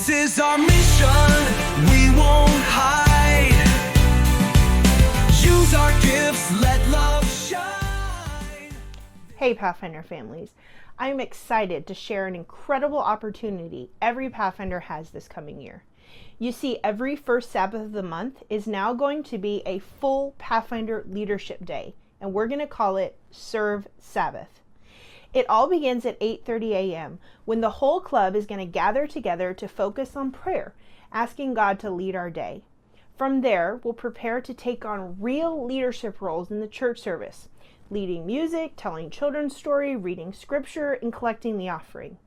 This is our mission, we won't hide. Use our gifts, let love shine. Hey Pathfinder families, I am excited to share an incredible opportunity every Pathfinder has this coming year. You see, every first Sabbath of the month is now going to be a full Pathfinder Leadership Day, and we're going to call it Serve Sabbath. It all begins at 8:30 a.m. when the whole club is going to gather together to focus on prayer, asking God to lead our day. From there, we'll prepare to take on real leadership roles in the church service, leading music, telling children's story, reading scripture, and collecting the offering.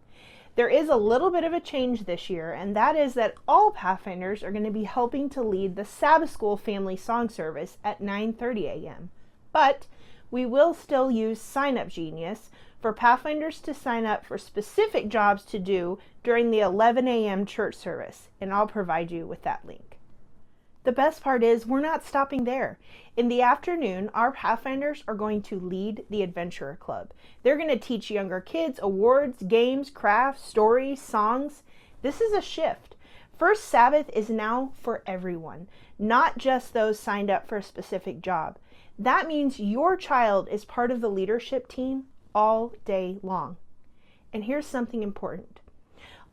There is a little bit of a change this year, and that is that all Pathfinders are going to be helping to lead the Sabbath School Family Song Service at 9:30 a.m. But we will still use Signup Genius for Pathfinders to sign up for specific jobs to do during the 11 a.m. church service, and I'll provide you with that link. The best part is we're not stopping there. In the afternoon, our Pathfinders are going to lead the Adventurer Club. They're going to teach younger kids awards, games, crafts, stories, songs. This is a shift. First Sabbath is now for everyone, not just those signed up for a specific job. That means your child is part of the leadership team all day long. And here's something important.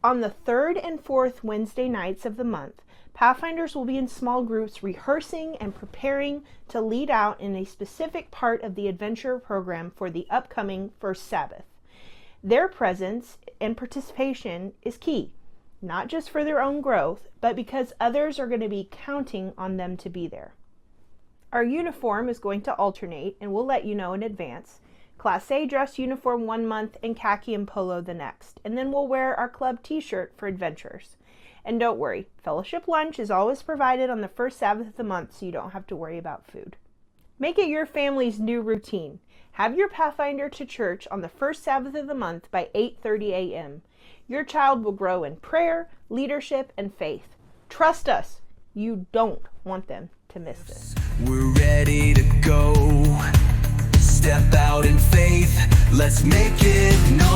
On the third and fourth Wednesday nights of the month, Pathfinders will be in small groups rehearsing and preparing to lead out in a specific part of the Adventure program for the upcoming First Sabbath. Their presence and participation is key, not just for their own growth, but because others are going to be counting on them to be there. Our uniform is going to alternate, and we'll let you know in advance. Class A dress uniform 1 month and khaki and polo the next, and then we'll wear our club t-shirt for adventurers. And don't worry, fellowship lunch is always provided on the first Sabbath of the month, so you don't have to worry about food. Make it your family's new routine. Have your Pathfinder to church on the first Sabbath of the month by 8:30 a.m. Your child will grow in prayer, leadership, and faith. Trust us, you don't want them to miss this. We're ready to go. Step out in faith, let's make it known.